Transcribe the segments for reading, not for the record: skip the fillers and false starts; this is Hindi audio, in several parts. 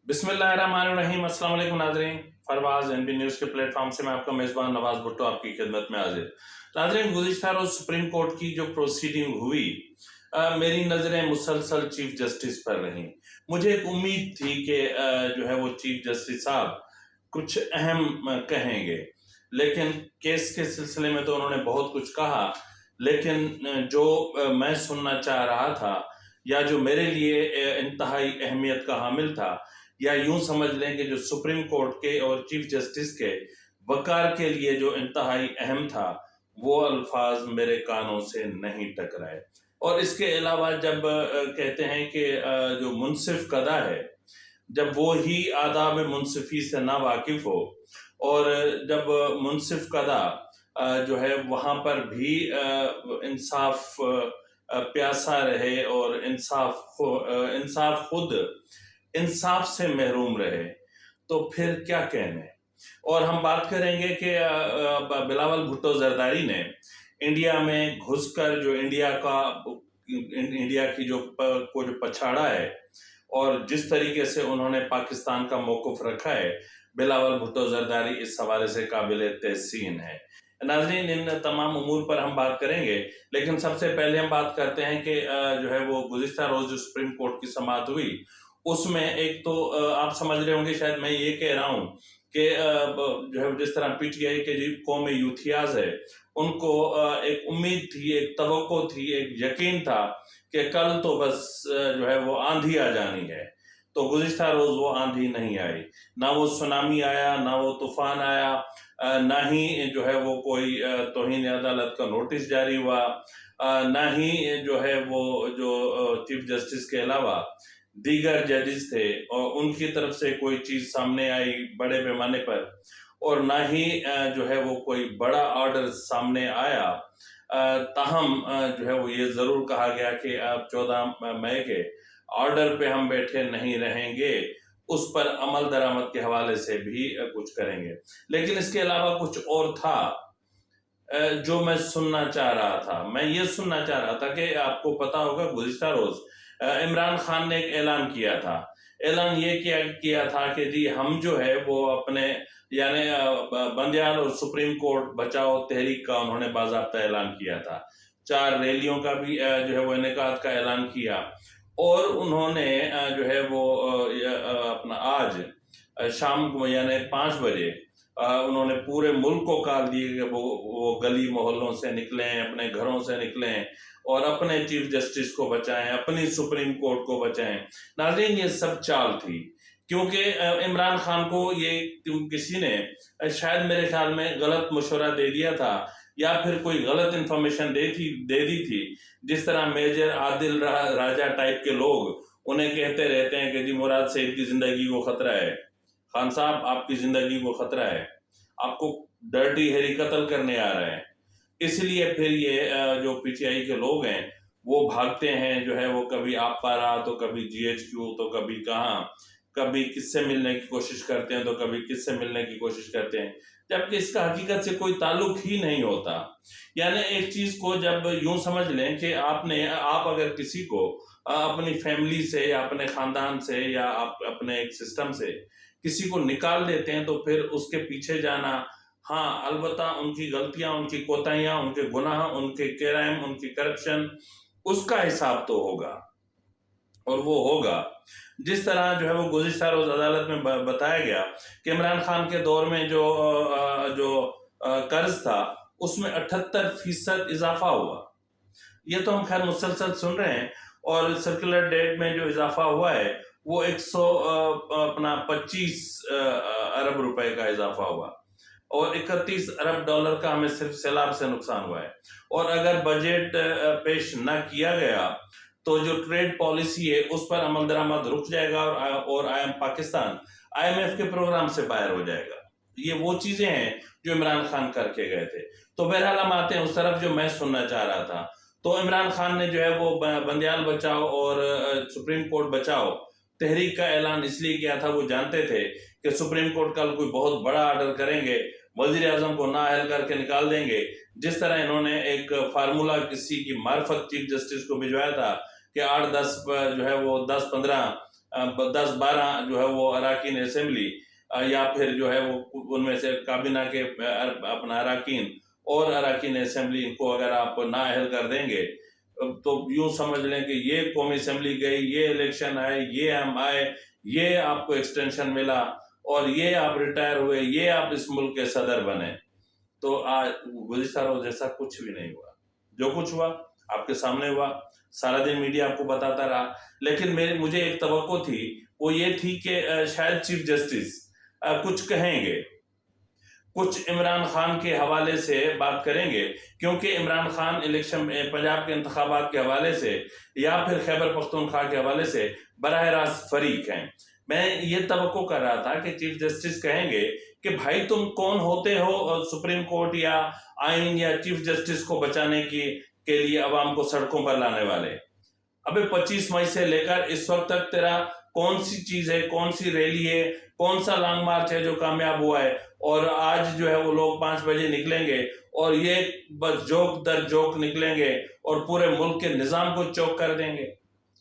बिस्मिल्लाहिर्रहमानिर्रहीम। अस्सलाम वालेकुम नाज़रीन, फरवाज एनबी न्यूज़ के प्लेटफॉर्म से मैं आपका मेज़बान नवाज भुट्टो आपकी खिदमत में हाजिर। नाज़रीन, गुज़िश्ता रोज़ सुप्रीम कोर्ट की जो प्रोसीडिंग हुई, मेरी नज़रें मुसलसल चीफ जस्टिस पर रहीं। मुझे एक उम्मीद थी कि जो है वो चीफ जस्टिस साहब कुछ अहम कहेंगे, लेकिन केस के सिलसिले में तो उन्होंने बहुत कुछ कहा, लेकिन जो मैं सुनना चाह रहा था या जो मेरे लिए इंतहाई अहमियत का हामिल था, या यूं समझ लें कि जो सुप्रीम कोर्ट के और चीफ जस्टिस के वकार के लिए जो इंतहाई अहम था, वो अल्फाज मेरे कानों से नहीं टकराए। और इसके अलावा जब कहते हैं कि जो मुनसिफ कदा है, जब वो ही आदाब मुनसिफी से ना वाकिफ हो, और जब मुनसिफ कदा जो है वहाँ पर भी इंसाफ प्यासा रहे और इंसाफ खुद इंसाफ से महरूम रहे, तो फिर क्या कहने। और हम बात करेंगे कि बिलावल भुट्टो जरदारी ने इंडिया में घुसकर जो इंडिया की जो पछाड़ा है और जिस तरीके से उन्होंने पाकिस्तान का मौक़िफ़ रखा है, बिलावल भुट्टो जरदारी इस हवाले से काबिल तहसीन है। नाज़रीन, इन तमाम उमूर पर हम बात करेंगे, लेकिन सबसे पहले हम बात करते हैं कि जो है वो गुज़िश्ता रोज़ जो सुप्रीम कोर्ट की समाअत हुई, उसमें एक तो आप समझ रहे होंगे, शायद मैं ये कह रहा हूँ कि जो है जिस तरह पीटीआई के जो कौम यूथियाज है, उनको एक उम्मीद थी, एक तवक्को थी, एक यकीन था कि कल तो बस जो है वो आंधी आ जानी है। तो गुज़िश्ता रोज़ वो आंधी नहीं आई, ना वो सुनामी आया, ना वो तूफान आया, ना ही जो है वो कोई तौहीन अदालत का नोटिस जारी हुआ, ना ही जो है वो जो चीफ जस्टिस के अलावा दीगर जजेस थे और उनकी तरफ से कोई चीज़ सामने आई बड़े पैमाने पर, और ना ही जो है वो कोई बड़ा ऑर्डर सामने आया। ताहम जो है वो ये ज़रूर कहा गया कि अब 14 मई के ऑर्डर पे हम बैठे नहीं रहेंगे, उस पर अमल दरामद के हवाले से भी कुछ करेंगे। लेकिन इसके अलावा कुछ और था जो मैं सुनना चाह रहा था। मैं ये सुनना चाह रहा था कि आपको पता होगा गुज़िश्ता रोज़ इमरान खान ने एक ऐलान किया था। ऐलान ये किया था कि जी हम जो है वो अपने यानी बंदियाल और सुप्रीम कोर्ट बचाओ तहरीक का उन्होंने बाज़ाब्ता ऐलान किया था। 4 रैलियों का भी जो है वो इनेकाद का ऐलान किया, और उन्होंने जो है वो अपना आज शाम को यानी 5 बजे उन्होंने पूरे मुल्क को कॉल दिए कि वो गली मोहल्लों से निकलें, अपने घरों से निकलें और अपने चीफ जस्टिस को बचाएं, अपनी सुप्रीम कोर्ट को बचाएं। नाज़रीन, ये सब चाल थी, क्योंकि इमरान खान को ये किसी ने शायद मेरे ख्याल में गलत मशवरा दे दिया था, या फिर कोई गलत इंफॉर्मेशन दे दी थी। जिस तरह मेजर आदिल राजा टाइप के लोग उन्हें कहते रहते हैं कि जी मुराद सईद की जिंदगी को खतरा है, खान साहब आपकी जिंदगी को खतरा है, आपको डर्टी हैरी कत्ल करने आ रहे हैं। इसलिए फिर ये जो पीटीआई के लोग हैं वो भागते हैं, जो है वो कभी आप पारा, तो कभी जीएचक्यू, तो कभी कहाँ, कभी किससे मिलने की कोशिश करते हैं, तो कभी किससे मिलने की कोशिश करते हैं, जबकि इसका हकीकत से कोई ताल्लुक ही नहीं होता। यानी एक चीज को जब यूं समझ लें कि आप अगर किसी को अपनी फैमिली से या अपने खानदान से या आप अपने एक सिस्टम से किसी को निकाल देते हैं, तो फिर उसके पीछे जाना, हाँ अलबत्ता उनकी गलतियां, उनकी कोताहियां, उनके गुनाह, उनके क्राइम, उनकी करप्शन, उसका हिसाब तो होगा, और वो होगा। जिस तरह जो है वो गुज़िश्ता रोज़ अदालत में बताया गया कि इमरान खान के दौर में जो कर्ज था उसमें 78% इजाफा हुआ। ये तो हम खैर मुसलसल सुन रहे हैं, और सर्कुलर डेट में जो इजाफा हुआ है वो 125 अरब रुपए का इजाफा हुआ, और 31 अरब डॉलर का हमें सिर्फ सैलाब से नुकसान हुआ है। और अगर बजट पेश न किया गया तो जो ट्रेड पॉलिसी है उस पर अमल दरामद रुक जाएगा, और पाकिस्तान IMF के प्रोग्राम से बाहर हो जाएगा। ये वो चीजें हैं जो इमरान खान करके गए थे। तो बहरहाल हम आते हैं उस तरफ जो मैं सुनना चाह रहा था। तो इमरान खान ने जो है वो बंदियाल बचाओ और सुप्रीम कोर्ट बचाओ तहरीक का ऐलान इसलिए किया था, वो जानते थे कि सुप्रीम कोर्ट कल कोई बहुत बड़ा ऑर्डर करेंगे, वजीर आजम को नाअहल करके निकाल देंगे। जिस तरह इन्होंने एक फार्मूला किसी की मार्फत चीफ जस्टिस को भिजवाया था कि 8-10 जो है वो 10-15 10-12 जो है वो अराकीन असेंबली या फिर जो है वो उनमें से काबीना के अपना अराकीन और अराकीन असेंबली, इनको अगर आप नाअहल कर देंगे तो यूं समझ लें कि ये कौमी असेंबली गई, ये इलेक्शन आए, ये हम आए, ये आपको एक्सटेंशन मिला और ये आप रिटायर हुए, ये आप इस मुल्क के सदर बने। तो आज गुज़िश्ता रोज़ जैसा कुछ भी नहीं हुआ। जो कुछ हुआ आपके सामने हुआ, सारा दिन मीडिया आपको बताता रहा। लेकिन मुझे एक तवक्को थी, वो ये थी कि शायद चीफ जस्टिस कुछ कहेंगे, कुछ इमरान खान के हवाले से बात करेंगे, क्योंकि इमरान खान इलेक्शन पंजाब के इंतखाबात के हवाले से या फिर खैबर पख्तूनख्वा के हवाले से बराह रास्त फरीक हैं। मैं ये तवक्को कर रहा था कि चीफ जस्टिस कहेंगे कि भाई तुम कौन होते हो सुप्रीम कोर्ट या आइन या चीफ जस्टिस को बचाने के लिए अवाम को सड़कों पर लाने वाले। अबे 25 मई से लेकर इस वक्त तक तेरा कौन सी चीज है, कौन सी रैली है, कौन सा लॉन्ग मार्च है जो कामयाब हुआ है? और आज जो है वो लोग 5 बजे निकलेंगे और ये बस जोक दर जोक निकलेंगे और पूरे मुल्क के निजाम को चौक कर देंगे।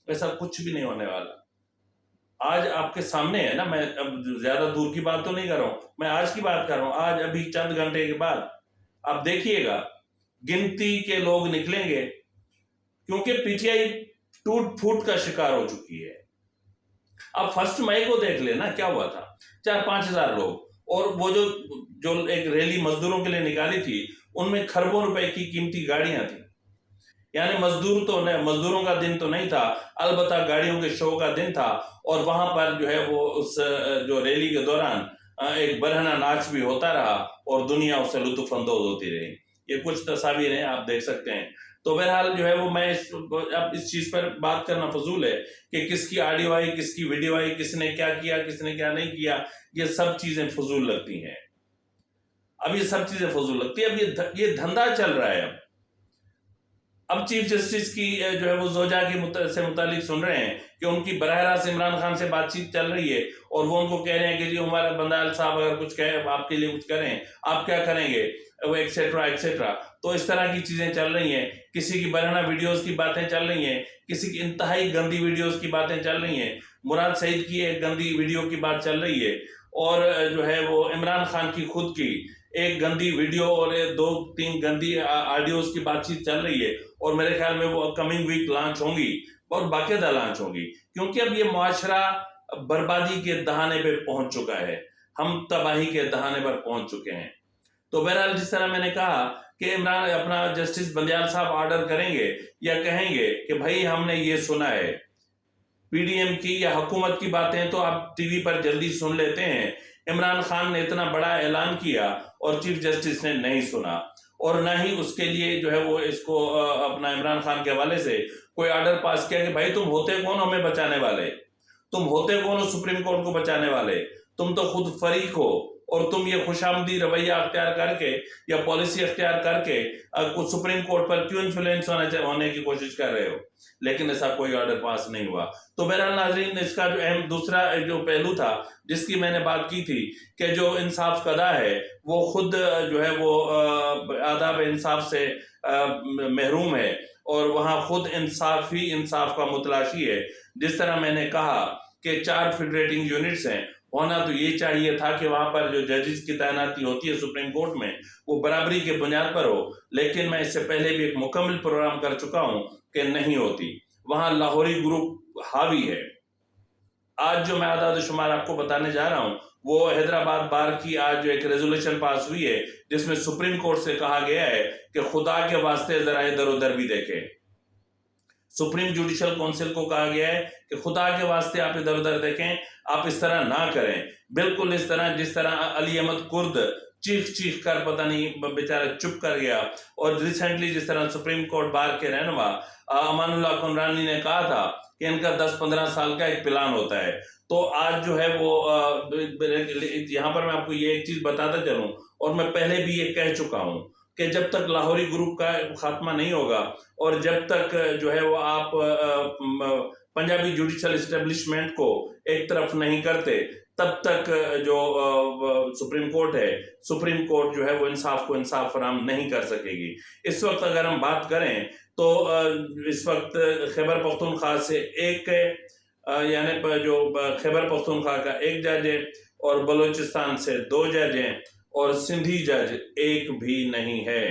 ऐसा कुछ भी नहीं होने वाला। आज आपके सामने है ना, मैं अब ज्यादा दूर की बात तो नहीं कर रहा हूं, मैं आज की बात कर रहा हूं। आज अभी चंद घंटे के बाद आप देखिएगा गिनती के लोग निकलेंगे, क्योंकि पीटीआई टूट फूट का शिकार हो चुकी है। अब 1 मई को देख लेना क्या हुआ था, 4-5 हजार लोग, और वो जो एक रैली मजदूरों के लिए निकाली थी उनमें खरबों रुपए की कीमती गाड़ियां थी। यानी मजदूरों का दिन तो नहीं था, अलबत्ता गाड़ियों के शो का दिन था। और वहां पर जो है वो उस जो रैली के दौरान एक बरहना नाच भी होता रहा और दुनिया उससे लुत्फ अंदोज होती रही। ये कुछ तस्वीरें आप देख सकते हैं। तो बहरहाल जो है वो मैं अब इस चीज पर बात करना फजूल है कि किसकी ऑडियो आई, किसकी वीडियो आई, किसने क्या किया, किसने क्या नहीं किया, ये सब चीजें फजूल लगती हैं। अब ये सब चीजें फजूल लगती है। अब ये धंधा चल रहा है। अब चीफ जस्टिस की जो है वो जोजा से मुतालिक सुन रहे हैं कि उनकी बराह रास्त इमरान खान से बातचीत चल रही है और वो उनको कह रहे हैं कि जी हमारा बंदाल साहब अगर कुछ कहे आपके लिए कुछ करें, आप क्या करेंगे, वो एक्सेट्रा एक्सेट्रा। तो इस तरह की चीजें चल रही हैं। किसी की बरहना वीडियोस की बातें चल रही हैं, किसी की इंतहाई गंदी वीडियोस की बातें चल रही हैं। मुराद सईद की एक गंदी वीडियो की बात चल रही है और जो है वो इमरान खान की खुद की एक गंदी वीडियो और 2-3 गंदी ऑडियोज की बातचीत चल रही है। और मेरे ख्याल में वो कमिंग वीक लॉन्च होंगी और बाकायदा लॉन्च होंगी, क्योंकि अब ये मुआशरा बर्बादी के दहाने पे पहुंच चुका है। हम तबाही के दहाने पर पहुंच चुके हैं। तो बहरहाल जिस तरह मैंने कहा कि इमरान अपना जस्टिस बंदियाल साहब ऑर्डर करेंगे या कहेंगे कि भाई हमने ये सुना है, पीडीएम की या हुकूमत की बातें तो आप टीवी पर जल्दी सुन लेते हैं, इमरान खान ने इतना बड़ा ऐलान किया और चीफ जस्टिस ने नहीं सुना और ना ही उसके लिए जो है वो इसको अपना इमरान खान के हवाले से कोई ऑर्डर पास किया कि भाई तुम होते कौन हमें बचाने वाले, तुम होते कौन हो सुप्रीम कोर्ट को बचाने वाले, तुम तो खुद फरीक हो और तुम ये खुशामदी रवैया अख्तियार करके या पॉलिसी अख्तियार करके कुछ सुप्रीम कोर्ट पर क्यों इन्फ्लुएंस होने की कोशिश कर रहे हो। लेकिन ऐसा कोई ऑर्डर पास नहीं हुआ। तो बहरहाल नाजरीन, इसका जो अहम दूसरा जो पहलू था जिसकी मैंने बात की थी कि जो इंसाफ कदा है वो खुद जो है वो आदाब इंसाफ से महरूम है और वहाँ खुद इंसाफ ही इंसाफ का मुतलाशी है। जिस तरह मैंने कहा कि 4 फेडरेटिंग यूनिट्स हैं, होना तो ये चाहिए था कि वहां पर जो जजेस की तैनाती होती है सुप्रीम कोर्ट में वो बराबरी के बुनियाद पर हो। लेकिन मैं इससे पहले भी एक मुकम्मल प्रोग्राम कर चुका हूं कि नहीं होती। वहां लाहौरी ग्रुप हावी है। आज जो मैं आदाद शुमार आपको बताने जा रहा हूं वो हैदराबाद बार की आज जो एक रेजोल्यूशन पास हुई है जिसमें सुप्रीम कोर्ट से कहा गया है कि खुदा के वास्ते जरा इधर उधर भी देखें। सुप्रीम जुडिशियल काउंसिल को कहा गया है कि खुदा के वास्ते आप इधर उधर देखें, आप इस तरह ना करें। बिल्कुल इस तरह जिस तरह अली अहमद कुर्द चीख कर पता नहीं बेचारा चुप कर गया और रिसेंटली जिस तरह सुप्रीम कोर्ट बार के रहनुमा अमानुल्लाह कुमरानी ने कहा था कि इनका 10-15 साल का एक प्लान होता है। तो आज जो है वो यहाँ पर मैं आपको ये एक चीज बताता चलूं और मैं पहले भी ये कह चुका हूं कि जब तक लाहौरी ग्रुप का खात्मा नहीं होगा और जब तक जो है वो आप पंजाबी जुडिशियल एस्टेब्लिशमेंट को एक तरफ नहीं करते तब तक जो सुप्रीम कोर्ट है, सुप्रीम कोर्ट जो है वो इंसाफ को इंसाफ फराहम नहीं कर सकेगी। इस वक्त अगर हम बात करें तो इस वक्त खैबर पख्तूनख्वा से एक यानी जो खैबर पख्तूनख्वा का एक जज है और बलूचिस्तान से 2 जज हैं और सिंधी जज एक भी नहीं है।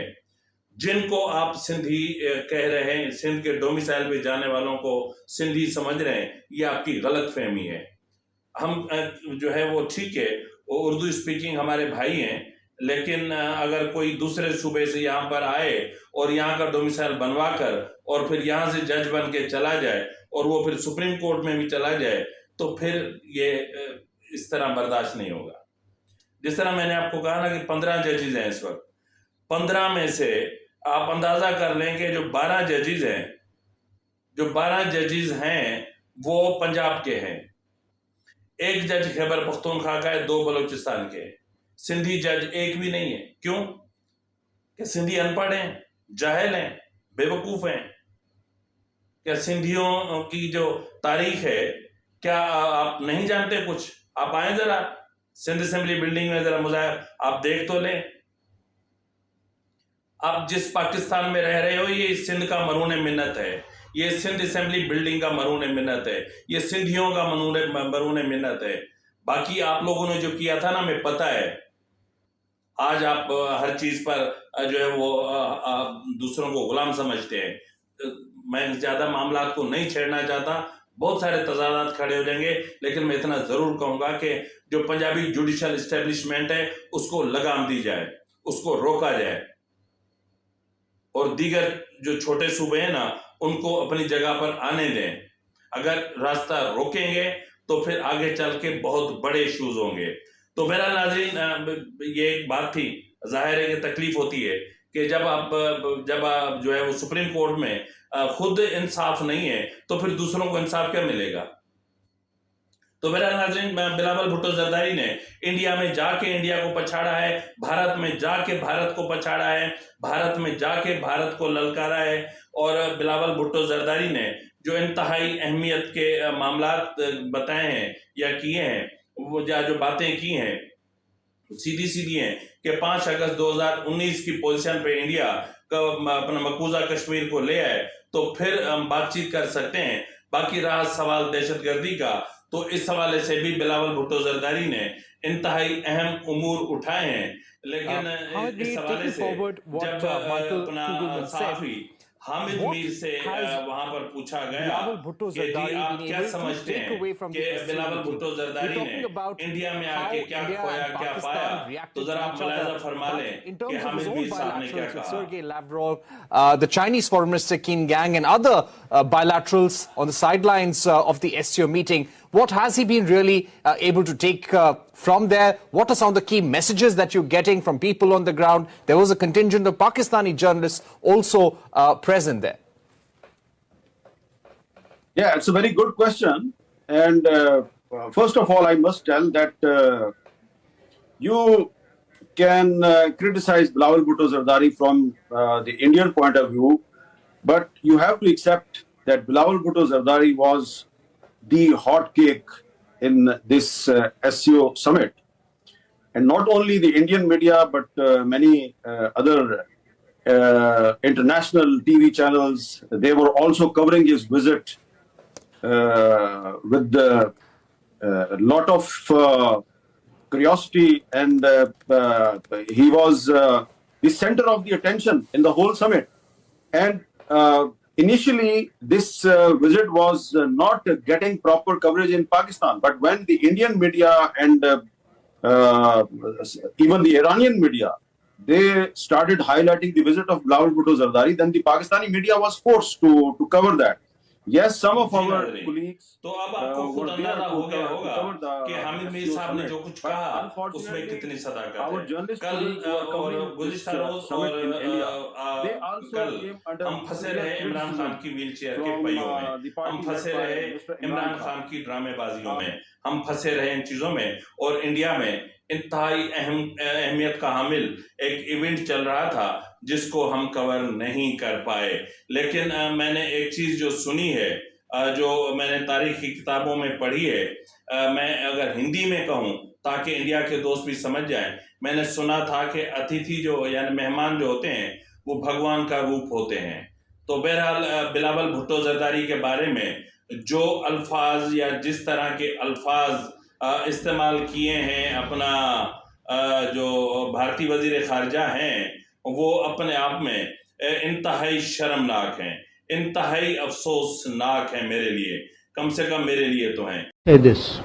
जिनको आप सिंधी कह रहे हैं, सिंध के डोमिसाइल पे जाने वालों को सिंधी समझ रहे हैं, ये आपकी गलत फहमी है। हम जो है वो ठीक है, वो उर्दू स्पीकिंग हमारे भाई हैं, लेकिन अगर कोई दूसरे सूबे से यहाँ पर आए और यहाँ का डोमिसाइल बनवा कर और फिर यहाँ से जज बन के चला जाए और वो फिर सुप्रीम कोर्ट में भी चला जाए, तो फिर ये इस तरह बर्दाश्त नहीं होगा। जिस तरह मैंने आपको कहा ना कि 15 जजेस हैं इस वक्त, 15 में से आप अंदाजा कर लें कि जो 12 जजेस हैं वो पंजाब के हैं, एक जज खैबर पख्तूनख्वा का है, 2 बलूचिस्तान के, सिंधी जज एक भी नहीं है। क्यों? क्या सिंधी अनपढ़ हैं, जाहिल हैं, बेवकूफ हैं? क्या सिंधियों की जो तारीख है क्या आप नहीं जानते कुछ? आप आए जरा सिंध असेंबली बिल्डिंग में, जरा मुजाहिर आप देख तो लें। आप जिस पाकिस्तान में रह रहे हो ये सिंध का मरून मिन्नत है, ये सिंध असेंबली बिल्डिंग का मरून मिन्नत है, ये सिंधियों का मरून मिन्नत है। बाकी आप लोगों ने जो किया था ना, मैं पता है, आज आप हर चीज पर जो है वो दूसरों को गुलाम समझते हैं। मैं ज्यादा मामला को नहीं छेड़ना चाहता, बहुत सारे तजादात खड़े हो जाएंगे, लेकिन मैं इतना जरूर कहूंगा कि जो पंजाबी जुडिशल इस्टेब्लिशमेंट है उसको लगाम दी जाए, उसको रोका जाए, और दीगर जो छोटे सूबे हैं ना उनको अपनी जगह पर आने दें। अगर रास्ता रोकेंगे तो फिर आगे चल के बहुत बड़े इश्यूज होंगे। तो मेरा नाज़रीन, ये एक बात थी, जाहिर है कि तकलीफ होती है कि जब आप जो है वो सुप्रीम कोर्ट में खुद इंसाफ नहीं है तो फिर दूसरों को इंसाफ क्या मिलेगा। तो मेरा नाज़रीन, बिलावल भुट्टो जरदारी ने इंडिया में जाके इंडिया को पछाड़ा है, भारत में जाके भारत को पछाड़ा है, भारत में जाके भारत को ललकारा है। और बिलावल भुट्टो जरदारी ने जो इंतहाई अहमियत के मामलात बताए हैं या किए हैं, वो जो बातें की हैं सीधी सीधी हैं कि 5 अगस्त 2019 की पोजीशन पे इंडिया का अपना मकबूजा कश्मीर को ले आए तो फिर हम बातचीत कर सकते हैं। बाकी रहा सवाल दहशतगर्दी का, तो इस हवाले से भी बिलावल भुट्टो जरदारी ने इंतहाई अहम उमूर उठाए हैं। लेकिन इस हवाले से जब अपना सहाफी हामिद मीर से वहां पर पूछा गया कि जी आप क्या समझते हैं कि बिलावल भुट्टो जरदारी ने इंडिया में आके क्या खोया क्या पाया, तो जरा आप मुलाहिजा फरमा लें कि हामिद मीर साहब ने क्या कहा। The Chinese Foreign Minister Qin Gang and other bilaterals on the sidelines of the SCO meeting. What has he been really able to take from there? What are some of the key messages that you're getting from people on the ground? There was a contingent of Pakistani journalists also present there. Yeah, it's a very good question. And first of all, I must tell that you can criticize Bilawal Bhutto Zardari from the Indian point of view, but you have to accept that Bilawal Bhutto Zardari was the hot cake in this SCO summit. And not only the Indian media, but many other international TV channels, they were also covering his visit with a lot of curiosity, and he was the center of the attention in the whole summit. And initially, this visit was not getting proper coverage in Pakistan, but when the Indian media and even the Iranian media, they started highlighting the visit of Bilawal Bhutto Zardari, then the Pakistani media was forced to cover that. Yes, some of our colleagues तो अब आपको खुद अंदाजा हो गया होगा कि हामिद मीर साहब ने जो कुछ कहा उसमें कितनी सदाकत है। कल और गुज़िश्ता रोज और कल हम फंसे रहे इमरान खान की व्हीलचेयर के पहियों में, हम फंसे रहे इमरान खान की ड्रामेबाजियों में, हम फंसे रहे इन चीजों में। और इंडिया में इंतहाई अहमियत का हामिल एक इवेंट चल रहा था जिसको हम कवर नहीं कर पाए। लेकिन मैंने एक चीज जो सुनी है, जो मैंने तारीख की किताबों में पढ़ी है, मैं अगर हिंदी में कहूँ ताकि इंडिया के दोस्त भी समझ जाएं, मैंने सुना था कि अतिथि जो यानी मेहमान जो होते हैं वो भगवान का रूप होते हैं। तो बहरहाल बिलावल भुट्टो जरदारी के बारे में जो अल्फाज या जिस तरह के अल्फाज इस्तेमाल किए हैं अपना जो भारतीय वजीर खारजा हैं, वो अपने आप में इंतहाई शर्मनाक हैं, इंतहाई अफसोसनाक हैं मेरे लिए, कम से कम मेरे लिए तो हैं. Say this,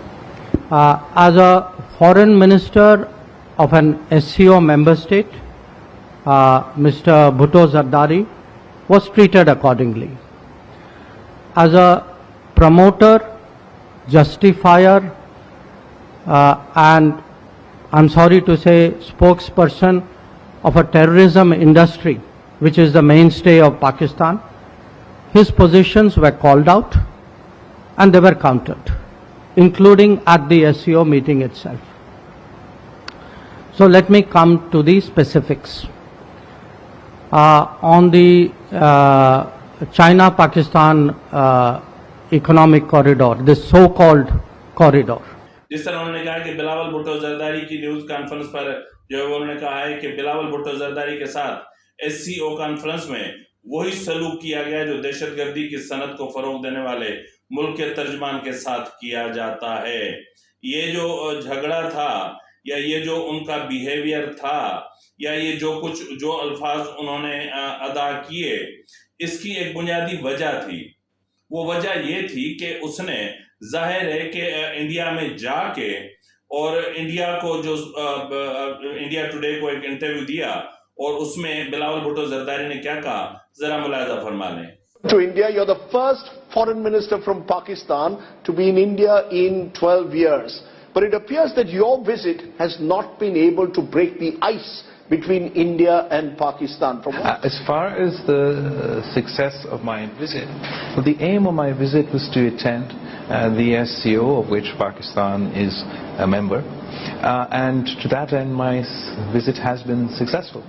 as a foreign minister of an SCO member state, Mr. Bhutto Zardari was treated accordingly. As a promoter, justifier, and I'm sorry to say spokesperson of a terrorism industry, which is the mainstay of Pakistan, his positions were called out and they were countered, including at the SCO meeting itself. So let me come to the specifics. On the China-Pakistan economic corridor, this so-called corridor. जिस तरह उन्होंने कहा कि बिलावल भुट्टो जरदारी की न्यूज कॉन्फ्रेंस पर जो उन्होंने कहा है कि बिलावल भुट्टो जरदारी के साथ SCO कॉन्फ्रेंस में वही सलूक किया गया जो दहशतगर्दी की सनत को फरोग देने वाले मुल्क के तर्जमान के साथ किया जाता है. ये जो झगड़ा था या ये जो उनका बिहेवियर था या ये जो कुछ जो अल्फाज उन्होंने अदा किए, इसकी एक बुनियादी वजह थी. वो वजह ये थी कि उसने जाहिर है कि इंडिया में जाके और इंडिया को जो इंडिया टुडे को एक इंटरव्यू दिया और उसमें बिलावल भुट्टो जरदारी ने क्या कहा, जरा मुलाहिजा फरमा लें. To India, you're the first foreign minister from Pakistan to be in India in 12 years. But it appears that your visit has not been able to break the ice between India and Pakistan. As far as the success of my visit, well, the aim of my visit was to attend the SCO, of which Pakistan is a member, and to that end my visit has been successful.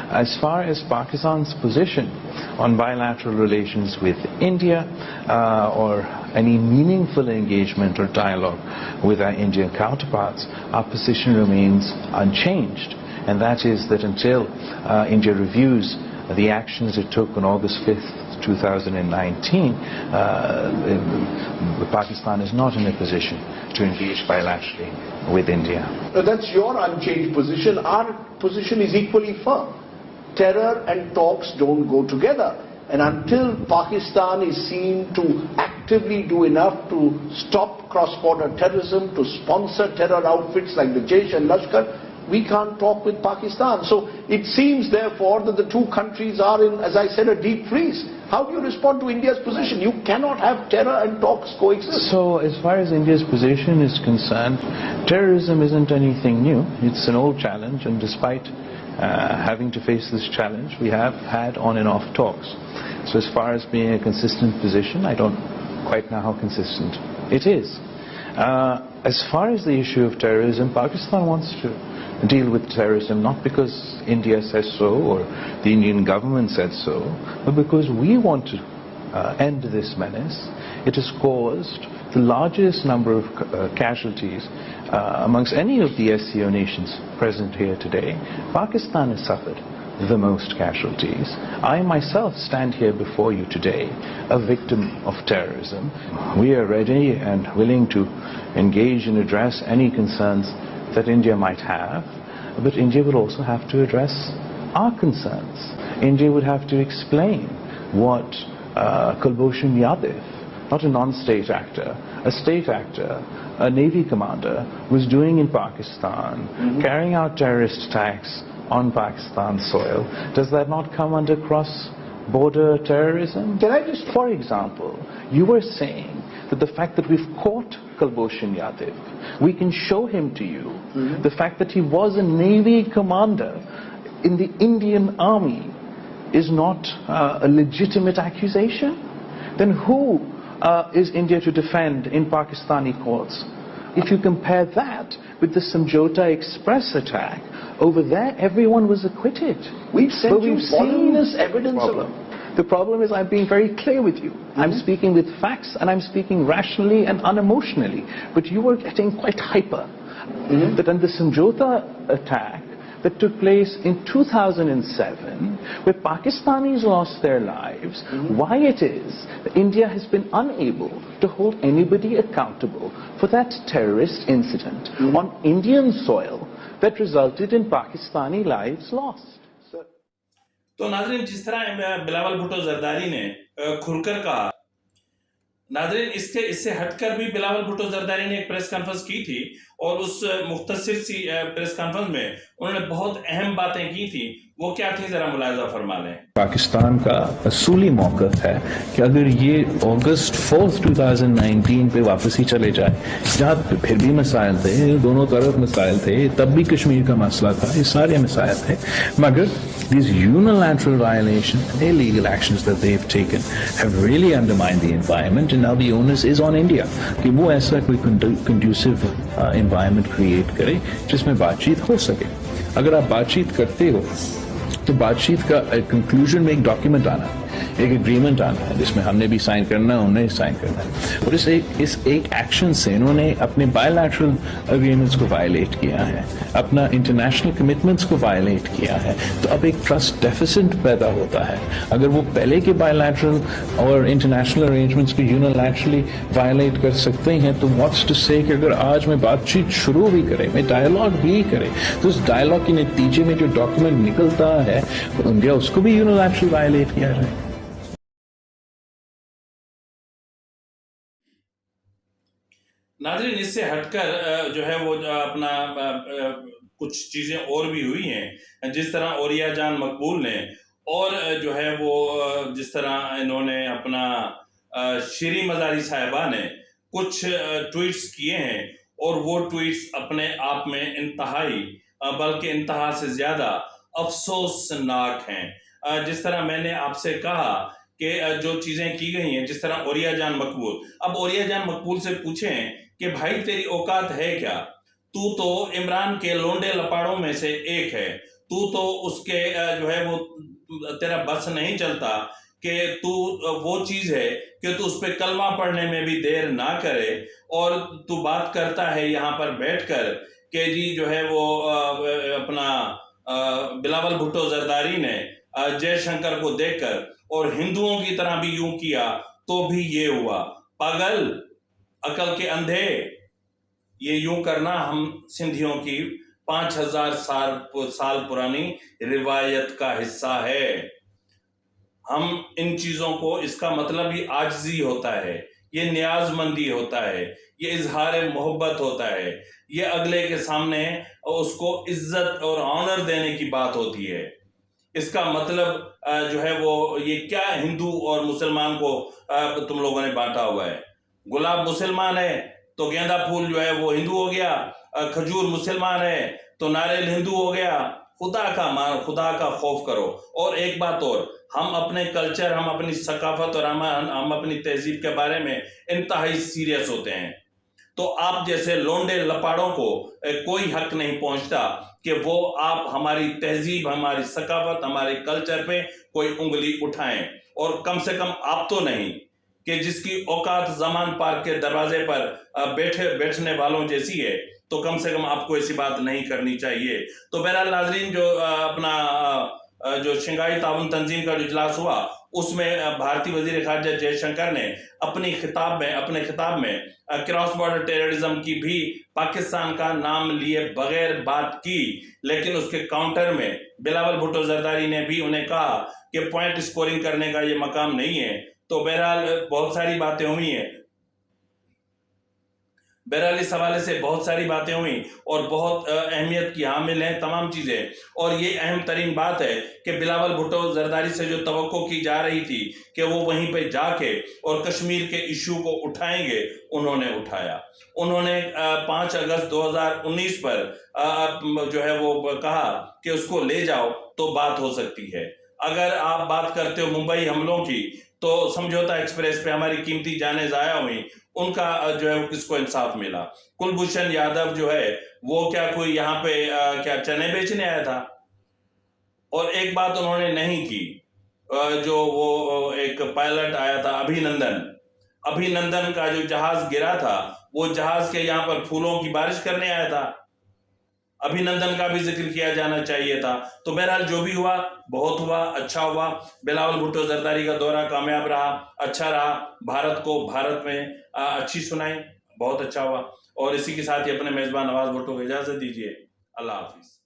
As far as Pakistan's position on bilateral relations with India or any meaningful engagement or dialogue with our Indian counterparts, our position remains unchanged, and that is that until India reviews the actions it took on August 5th, 2019, Pakistan is not in a position to engage bilaterally with India. That's your unchanged position. Our position is equally firm. Terror and talks don't go together. And until Pakistan is seen to actively do enough to stop cross-border terrorism, to sponsor terror outfits like the Jaish and Lashkar, we can't talk with Pakistan. So it seems therefore that the two countries are in, as I said, a deep freeze. How do you respond to India's position? You cannot have terror and talks coexist. So as far as India's position is concerned, terrorism isn't anything new. It's an old challenge, and despite having to face this challenge, we have had on and off talks. So as far as being a consistent position, I don't quite know how consistent it is. As far as the issue of terrorism, Pakistan wants to deal with terrorism not because India says so or the Indian government said so, but because we want to end this menace. It has caused the largest number of casualties amongst any of the SCO nations present here today. Pakistan has suffered the most casualties. I myself stand here before you today, a victim of terrorism. We are ready and willing to engage and address any concerns that India might have, but India will also have to address our concerns. India would have to explain what Kulbhushan Yadav, not a non-state actor, a state actor, a Navy commander, was doing in Pakistan, carrying out terrorist attacks on Pakistan's soil. Does that not come under cross-border terrorism? Can I just... For example, you were saying that the fact that we've caught Kulbhushan Yadav, we can show him to you. The fact that he was a Navy commander in the Indian Army is not a legitimate accusation? Then who is India to defend in Pakistani courts? If you compare that with the Samjhota Express attack, over there everyone was acquitted. We've sent you voluminous evidence of it. The problem is I'm being very clear with you. I'm speaking with facts and I'm speaking rationally and unemotionally. But you were getting quite hyper. That in the Samjhota attack, that took place in 2007, where Pakistanis lost their lives, why it is that India has been unable to hold anybody accountable for that terrorist incident on Indian soil that resulted in Pakistani lives lost. तो नाज़रीन, जिस तरह बिलावल भुट्टो जरदारी ने खुलकर कहा, नाज़रीन इससे हटकर भी बिलावल भुट्टो जरदारी ने एक प्रेस कॉन्फ्रेंस की थी और उस मुख्तसर सी प्रेस कॉन्फ्रेंस में उन्होंने बहुत अहम बातें की थी। वो क्या थी, जरा मुलाहिजा फरमा लें। पाकिस्तान का असूली मौक़िफ़ है कि अगर ये अगस्त 4, 2019 पे वापसी चले जाए, जहाँ फिर भी मसाइल थे, दोनों तरफ मसाइल थे, तब भी कश्मीर का मसला था, ये सारे मसाइल थे, मगर these unilateral violations and illegal actions that they've taken have really undermined the environment, and now the onus is on India कि वो ऐसा कोई conducive environment create करे जिसमें बातचीत हो सके। अगर आप बातचीत करते हो तो बातचीत का कंक्लूजन में एक डॉक्यूमेंट आना है, एक एग्रीमेंट आना है जिसमें हमने भी साइन करना है, उन्हें साइन करना है, और इस एक एक्शन से इन्होंने अपने बायलैटरल एग्रीमेंट्स को वायलेट किया है, अपना इंटरनेशनल कमिटमेंट्स को वायलेट किया है। तो अब एक ट्रस्ट डेफिसिट पैदा होता है। अगर वो पहले के बायलैटरल और इंटरनेशनल अरेंजमेंट्स को यूनिलैटरली वायलेट कर सकते हैं, तो व्हाट्स टू से कि अगर आज में बातचीत शुरू भी करें, में डायलॉग भी करें, तो उस डायलॉग के नतीजे में जो डॉक्यूमेंट निकलता है इंडिया उसको भी यूनिलैटरली वायलेट किया जाए। नाज़रीन, इससे हटकर जो है वो अपना कुछ चीज़ें और भी हुई हैं, जिस तरह औरिया जान मकबूल ने और जो है वो जिस तरह इन्होंने अपना शीरी मज़ारी साहिबा ने कुछ ट्वीट्स किए हैं, और वो ट्वीट्स अपने आप में इंतहाई बल्कि इंतहा से ज़्यादा अफसोसनाक हैं। जिस तरह मैंने आपसे कहा कि जो चीज़ें की गई हैं, जिस तरह औरिया जान मकबूल, अब औरिया जान मकबूल से पूछें कि भाई तेरी औकात है क्या? तू तो इमरान के लोंडे लपाड़ों में से एक है, तू तो उसके जो है वो तेरा बस नहीं चलता कि तू वो चीज़ है कि तू उस पर कलमा पढ़ने में भी देर ना करे, और तू बात करता है यहाँ पर बैठकर कि जी जो है वो अपना बिलावल भुट्टो जरदारी ने जयशंकर को देखकर और हिंदुओं की तरह भी यूं किया तो भी ये हुआ। पागल, अकल के अंधे, ये यूं करना हम सिंधियों की 5000 साल पुरानी रिवायत का हिस्सा है। हम इन चीजों को, इसका मतलब ही आजिज़ी होता है, ये न्याजमंदी होता है, ये इजहार मोहब्बत होता है, ये अगले के सामने उसको इज्जत और ऑनर देने की बात होती है। इसका मतलब जो है वो ये क्या हिंदू और मुसलमान को तुम लोगों ने बांटा हुआ है? गुलाब मुसलमान है तो गेंदा फूल जो है वो हिंदू हो गया, खजूर मुसलमान है तो नारियल हिंदू हो गया। खुदा का मान, खुदा का खौफ करो। और एक बात और, हम अपने कल्चर, हम अपनी सकाफत और हम अपनी तहजीब के बारे में इंतहाई सीरियस होते हैं। तो आप जैसे लोंडे लपाड़ों को कोई हक नहीं पहुंचता कि वो आप हमारी तहजीब, हमारी सकाफत, हमारे कल्चर पे कोई उंगली उठाएं। और कम से कम आप तो नहीं कि जिसकी औकात जमान पार्क के दरवाजे पर बैठने वालों जैसी है, तो कम से कम आपको ऐसी बात नहीं करनी चाहिए। तो बहरहाल नाजरीन, जो अपना जो शंघाई ताउन तंजीम का जो इजलास हुआ, उसमें भारतीय वजीर खारजा जयशंकर ने अपने खिताब में क्रॉस बॉर्डर टेररिज्म की भी पाकिस्तान का नाम लिए बगैर बात की, लेकिन उसके काउंटर में बिलावल भुट्टो जरदारी ने भी उन्हें कहा कि पॉइंट स्कोरिंग करने का ये मकाम नहीं है। तो बहरहाल बहुत सारी बातें हुई हैं, बहरहाल इस हवाले से बहुत सारी बातें हुई और बहुत अहमियत की हामिल हैं तमाम चीज़ें। और ये अहम तरीन बात है कि बिलावल भुट्टो जरदारी से जो तवक्को की जा रही थी कि वो वहीं पे जाके और कश्मीर के इशू को उठाएंगे, उन्होंने उठाया। उन्होंने 5 अगस्त 2019 पर जो है वो कहा कि उसको ले जाओ तो बात हो सकती है। अगर आप बात करते हो मुंबई हमलों की, तो समझौता एक्सप्रेस पे हमारी कीमती जानें ज़ाया हुई, उनका जो है वो किसको इंसाफ मिला? कुलभूषण यादव जो है वो क्या कोई यहाँ पे क्या चने बेचने आया था? और एक बात उन्होंने नहीं की, जो वो एक पायलट आया था अभिनंदन का जो जहाज गिरा था, वो जहाज के यहाँ पर फूलों की बारिश करने आया था। अभिनंदन का भी जिक्र किया जाना चाहिए था। तो बहरहाल जो भी हुआ बहुत हुआ, अच्छा हुआ। बिलावल भुट्टो जरदारी का दौरा कामयाब रहा, अच्छा रहा, भारत को भारत में अच्छी सुनाई, बहुत अच्छा हुआ। और इसी के साथ ही अपने मेजबान नवाज भुट्टो को इजाजत दीजिए। अल्लाह हाफिज।